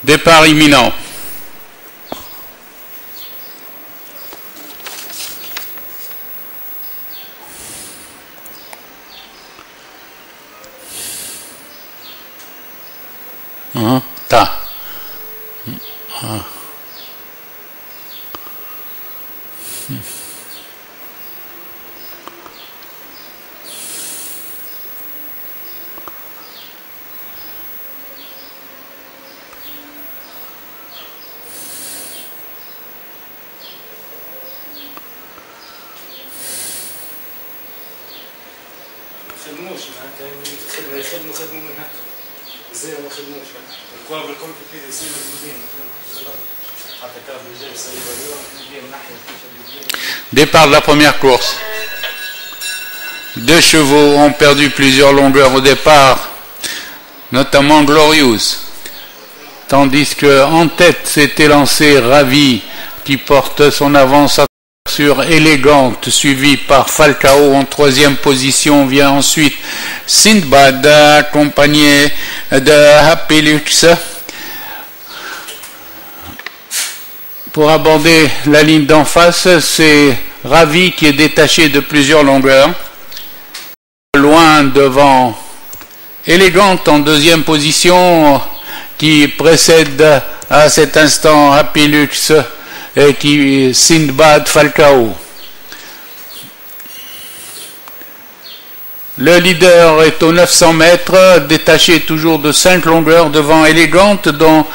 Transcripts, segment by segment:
Départ imminent. Ta. Départ de la première course. 2 chevaux ont perdu plusieurs longueurs au départ, notamment Glorious. Tandis que en tête s'était lancé Ravi, qui porte son avance sur Élégante, suivi par Falcao en 3e position. Vient ensuite Sindbad, accompagné de Happy Lux. Pour aborder la ligne d'en face, c'est Ravi qui est détaché de plusieurs longueurs. Loin devant Élégante en 2e position, qui précède à cet instant Happy Lux et qui Sindbad Falcao. Le leader est aux 900 mètres, détaché toujours de 5 longueurs devant Élégante, dont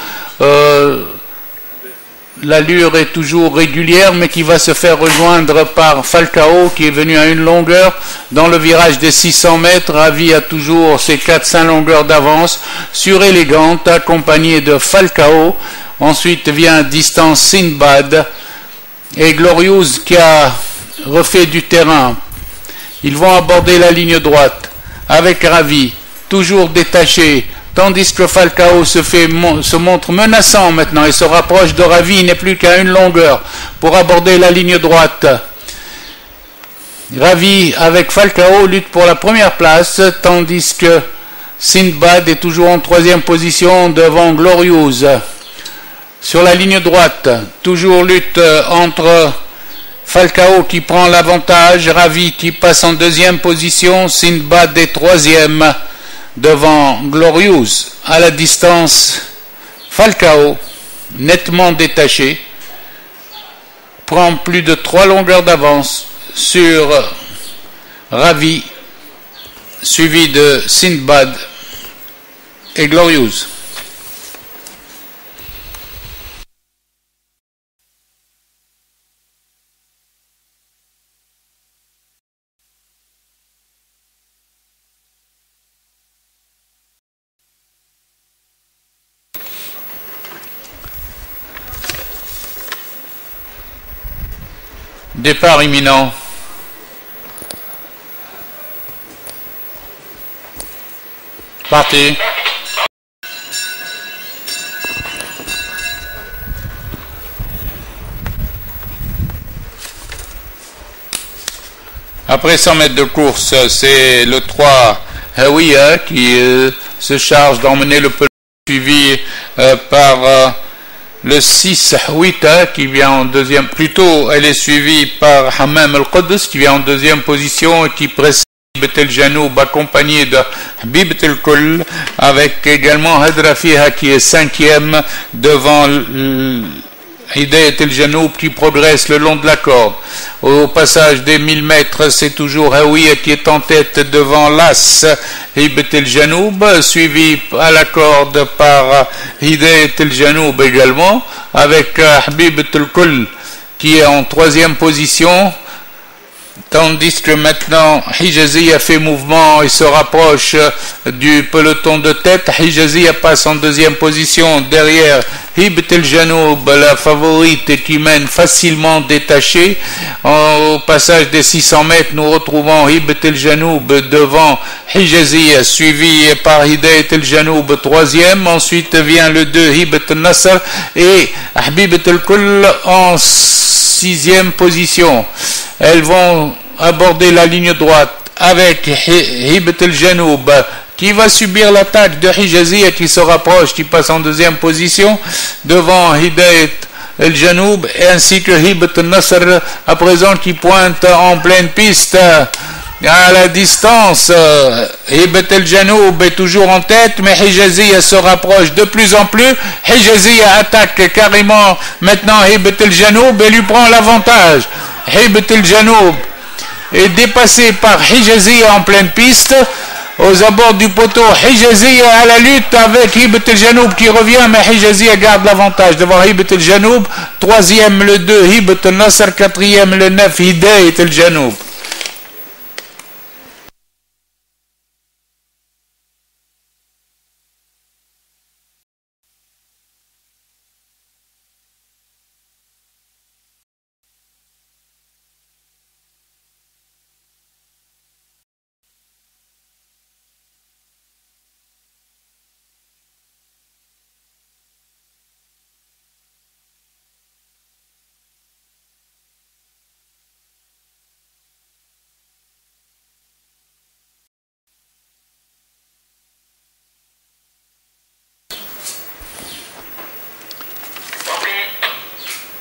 l'allure est toujours régulière, mais qui va se faire rejoindre par Falcao, qui est venu à une longueur. Dans le virage des 600 mètres, Ravi a toujours ses 4-5 longueurs d'avance sur Élégante, accompagné de Falcao. Ensuite vient distance Sindbad et Glorious qui a refait du terrain. Ils vont aborder la ligne droite avec Ravi, toujours détaché, tandis que Falcao se montre menaçant maintenant et se rapproche de Ravi. Il n'est plus qu'à une longueur pour aborder la ligne droite. Ravi avec Falcao lutte pour la première place, tandis que Sindbad est toujours en 3e position devant Glorious. Sur la ligne droite, toujours lutte entre Falcao qui prend l'avantage, Ravi qui passe en 2e position, Sindbad est 3e devant Glorious. À la distance, Falcao, nettement détaché, prend plus de 3 longueurs d'avance sur Ravi, suivi de Sindbad et Glorious. Départ imminent. Parti. Après 100 mètres de course, c'est le 3 Hawiya qui se charge d'emmener le peloton, suivi par le 6 Hwita qui vient en 2e. Plutôt, elle est suivie par Hammam al-Quddus qui vient en 2e position et qui précède Hibat el-Janoub, accompagné de Habibat el-Kull, avec également Hadra Fiha qui est 5e devant Hidayat el-Janoub qui progresse le long de la corde. Au passage des 1000 mètres, c'est toujours Hawiya qui est en tête devant l'As Hibat el-Janoub, suivi à la corde par Hidayat el-Janoub également, avec Habibat el-Kull qui est en 3e position. Tandis que maintenant Hijaziya fait mouvement et se rapproche du peloton de tête. Hijaziya passe en 2e position derrière Hibat el-Janoub, la favorite qui mène facilement détachée. Au passage des 600 mètres, nous retrouvons Hibat el-Janoub devant Hijaziya, suivi par Hidayat el-Janoub 3e. Ensuite vient le 2 Hibat el-Nasr et Habibat el-Kull en 6e position. Elles vont aborder la ligne droite avec Hibat el-Janoub qui va subir l'attaque de Hijaziya qui se rapproche, qui passe en deuxième position devant Hidayat El-Janoub, et ainsi que Hibat al-Nasr à présent qui pointe en pleine piste à la distance. Hibat El-Janoub est toujours en tête, mais Hijaziya se rapproche de plus en plus. Hijaziya attaque carrément maintenant Hibat El-Janoub et lui prend l'avantage. Hibat El-Janoub est dépassé par Hijaziya en pleine piste. Aux abords du poteau, Hijaziya à la lutte avec Hibat El-Janoub qui revient, mais Hijaziya garde l'avantage devant Hibat El-Janoub. Troisième le 2, Hibat El-Nasr. Quatrième le 9, Hidayat El-Janoub.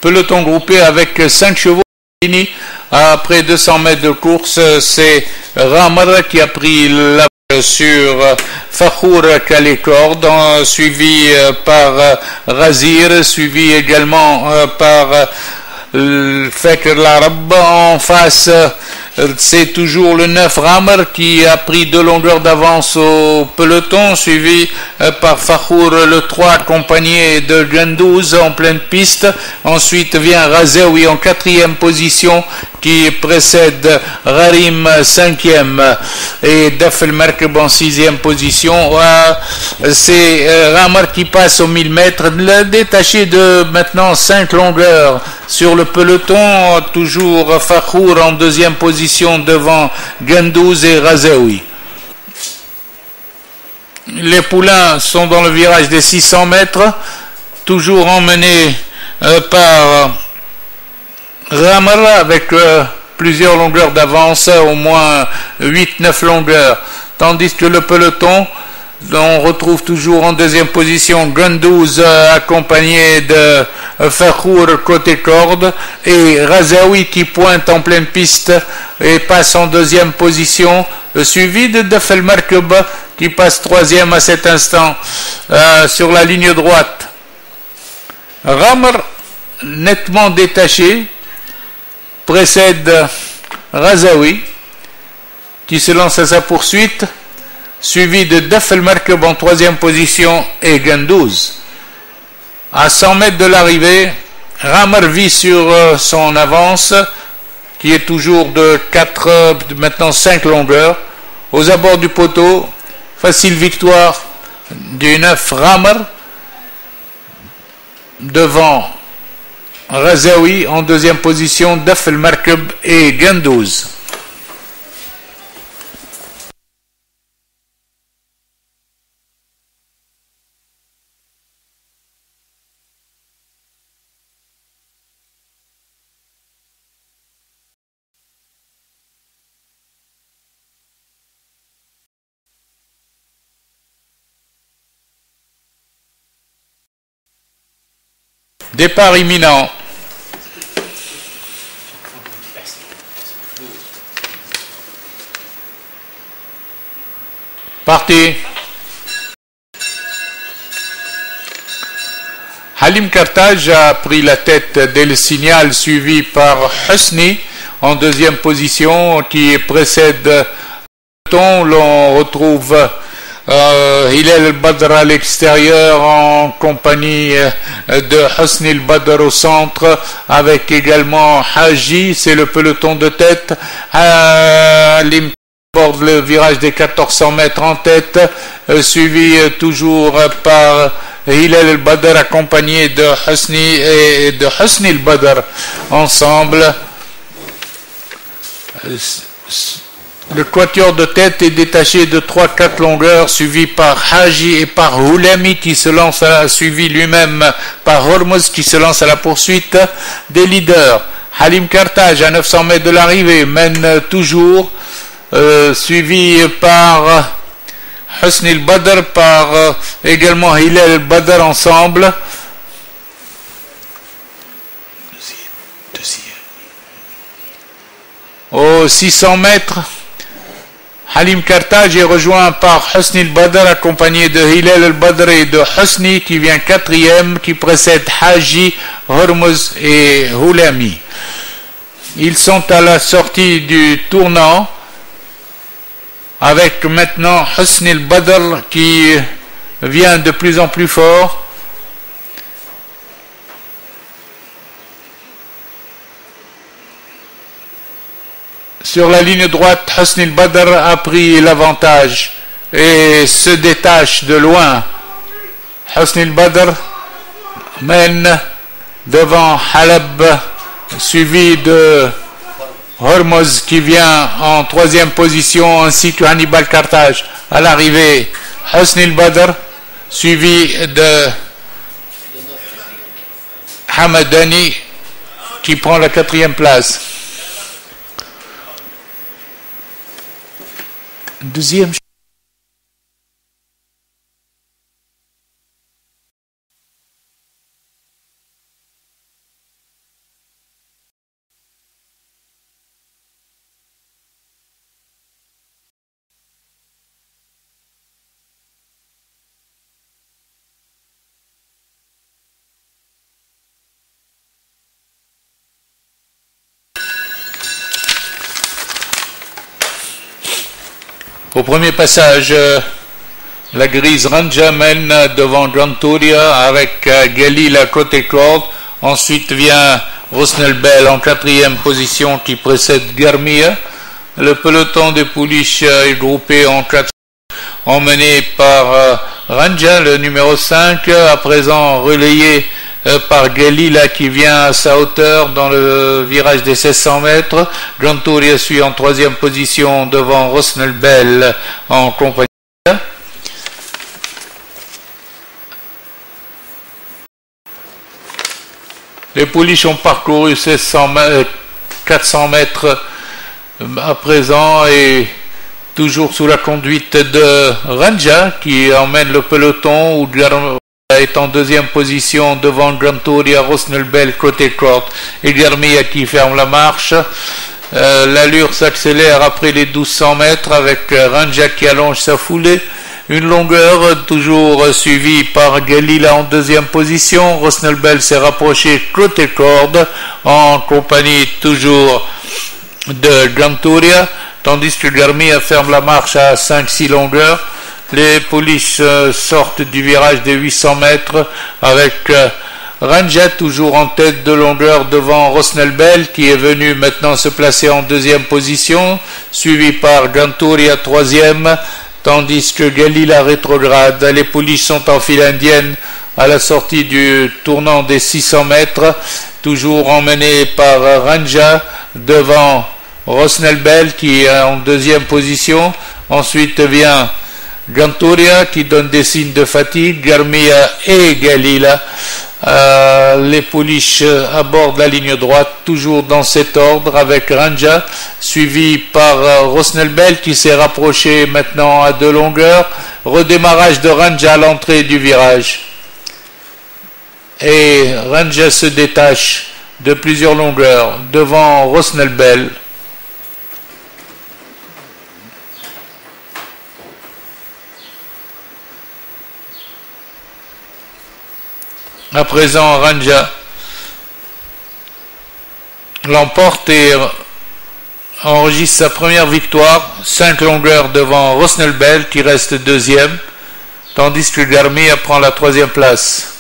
Peloton groupé avec 5 chevaux. Après 200 mètres de course, c'est Ramar qui a pris la sur Fakhour Kalécord, suivi par Razir, suivi également par Fakr l'Arab. En face, c'est toujours le 9 Ramar qui a pris 2 longueurs d'avance au peloton, suivi par Fakhour le 3 accompagné de Gandouz en pleine piste. Ensuite vient Razaoui en 4e position qui précède Rarim 5e et Dafel Merkeb en 6e position. C'est Ramar qui passe aux 1000 mètres, détaché de maintenant 5 longueurs sur le peloton. Toujours Fakhour en 2e position devant Gandouz et Razaoui. Les poulains sont dans le virage des 600 mètres, toujours emmenés par Ramar avec plusieurs longueurs d'avance, au moins 8-9 longueurs, tandis que le peloton, on retrouve toujours en 2e position Gandouz accompagné de Fakhour côté corde et Razaoui qui pointe en pleine piste et passe en 2e position, suivi de Dafel Merkeb qui passe 3e à cet instant sur la ligne droite. Ramar, nettement détaché, précède Razaoui qui se lance à sa poursuite, suivi de Dafel Merkeb en 3e position et Gandouz. À 100 mètres de l'arrivée, Ramar vit sur son avance qui est toujours de 4, maintenant 5 longueurs. Aux abords du poteau, facile victoire du 9 Ramar devant Razaoui en 2e position, Dafel Merkeb et Gandouz. Départ imminent. Parti. Halim Kartaj a pris la tête dès le signal, suivi par Husni en 2e position qui précède le peloton. L'on retrouve Hilal El-Badr à l'extérieur en compagnie de Husni El-Badr au centre, avec également Haji, c'est le peloton de tête. Halim borde le virage des 1400 mètres en tête, suivi toujours par Hilal El-Badr accompagné de Husni et de Husni El-Badr ensemble. Le quatuor de tête est détaché de 3-4 longueurs, suivi par Haji et par Houlami qui se lance suivi lui-même par Hormuz qui se lance à la poursuite des leaders. Halim Kartaj à 900 mètres de l'arrivée mène toujours, suivi par Husni al-Badr par également Hilal al-Badr ensemble. Aux 600 mètres, Halim Kartaj est rejoint par Husni al-Badr accompagné de Hilal al-Badr et de Husni qui vient quatrième, qui précède Haji, Hormuz et Hulami. Ils sont à la sortie du tournant avec maintenant Husni al-Badr qui vient de plus en plus fort. Sur la ligne droite, Husni al-Badr a pris l'avantage et se détache de loin. Husni al-Badr mène devant Halab, suivi de Hormuz qui vient en troisième position, ainsi que Hannibal Kartaj. À l'arrivée, Husni al-Badr, suivi de Hamadani qui prend la quatrième place. Deuxième. Au premier passage, la grise Ranja mène devant Granturia avec Galil à côté corde. Ensuite vient Rosnel Bell en quatrième position qui précède Garmia. Le peloton des pouliches est groupé en quatre, emmené par Ranja, le numéro 5, à présent relayé par Galila qui vient à sa hauteur dans le virage des 1600 mètres. Granturia suit en troisième position devant Rosnel Bell en compagnie. Les pouliches ont parcouru 400 mètres à présent et toujours sous la conduite de Ranja qui emmène le peloton, où est en deuxième position devant Granturia, Rosnel Bell côté corde et Garmia qui ferme la marche. L'allure s'accélère après les 1200 mètres avec Ranja qui allonge sa foulée. Une longueur toujours suivie par Galila en deuxième position. Rosnel Bell s'est rapproché côté corde en compagnie toujours de Granturia, tandis que Garmia ferme la marche à 5-6 longueurs. Les pouliches sortent du virage des 800 mètres avec Ranja toujours en tête de longueur devant Rosnel Bell qui est venu maintenant se placer en deuxième position, suivi par Granturia troisième, tandis que Galila rétrograde. Les pouliches sont en file indienne à la sortie du tournant des 600 mètres, toujours emmené par Ranja devant Rosnel Bell qui est en deuxième position. Ensuite vient Granturia qui donne des signes de fatigue, Garmia et Galila. Les pouliches abordent la ligne droite, toujours dans cet ordre, avec Ranja, suivi par Rosnel Bell qui s'est rapproché maintenant à 2 longueurs. Redémarrage de Ranja à l'entrée du virage. Et Ranja se détache de plusieurs longueurs devant Rosnel Bell. À présent, Ranja l'emporte et enregistre sa première victoire, 5 longueurs devant Rosnel Bell qui reste deuxième, tandis que Garmia prend la troisième place.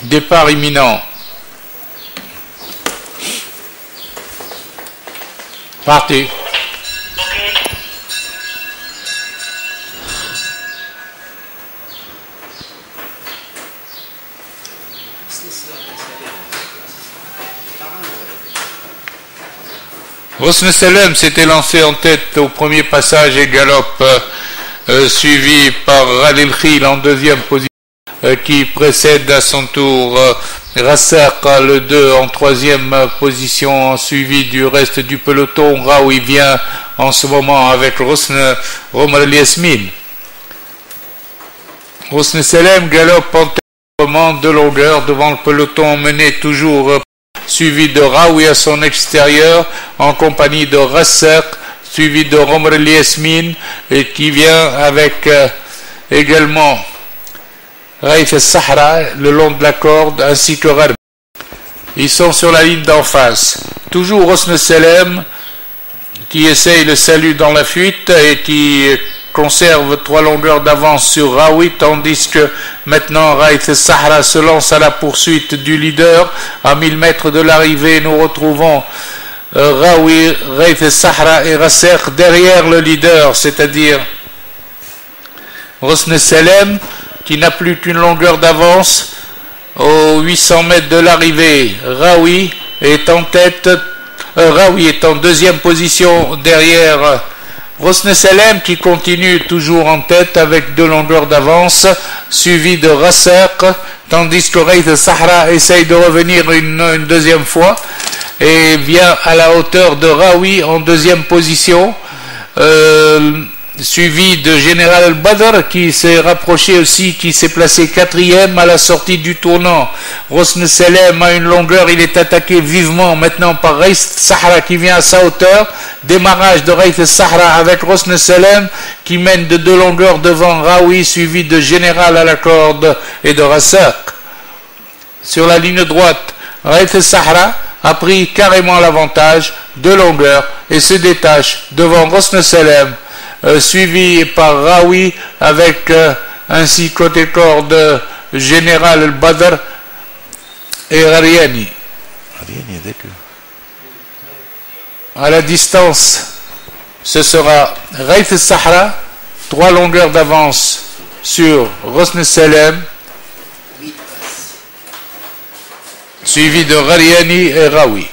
Départ imminent. Partez. Hosn Salem s'était lancé en tête au premier passage et galope, suivi par Khalil Khil en deuxième position, qui précède à son tour Rassaq le 2 en troisième position, suivi du reste du peloton. Raoui vient en ce moment avec Hosn Omar El Yasmin. Hosn Salem galope en tête de longueur devant le peloton mené toujours, suivi de Raoui à son extérieur en compagnie de Rassaq, suivi de Omar El Yasmin, et qui vient avec également Raif El-Sahra le long de la corde, ainsi que Rarb. Ils sont sur la ligne d'en face. Toujours Hosn Salem qui essaye le salut dans la fuite et qui conserve 3 longueurs d'avance sur Raoui, tandis que maintenant Raif El-Sahra se lance à la poursuite du leader. À 1000 mètres de l'arrivée, nous retrouvons Raoui, Raif El-Sahra et Rassaq derrière le leader, c'est-à-dire Hosn Salem, qui n'a plus qu'une longueur d'avance aux 800 mètres de l'arrivée. Raoui est en tête, Raoui est en deuxième position derrière Hosn Salem, qui continue toujours en tête avec 2 longueurs d'avance, suivi de Rassaq, tandis que Raif El-Sahra essaye de revenir une deuxième fois et vient à la hauteur de Raoui en deuxième position, suivi de Général El-Badr qui s'est rapproché aussi, qui s'est placé 4e à la sortie du tournant. Hosn Salem a une longueur, il est attaqué vivement maintenant par Raif El-Sahra qui vient à sa hauteur. Démarrage de Raif El-Sahra avec Hosn Salem qui mène de 2 longueurs devant Raoui, suivi de Général à la corde et de Rassaq. Sur la ligne droite, Raif El-Sahra a pris carrément l'avantage, 2 longueurs, et se détache devant Hosn Salem, suivi par Raoui avec ainsi côté corde Général El-Badr et Rariani. À la distance, ce sera Raif El-Sahra, 3 longueurs d'avance sur Hosn Salem, suivi de Rariani et Raoui.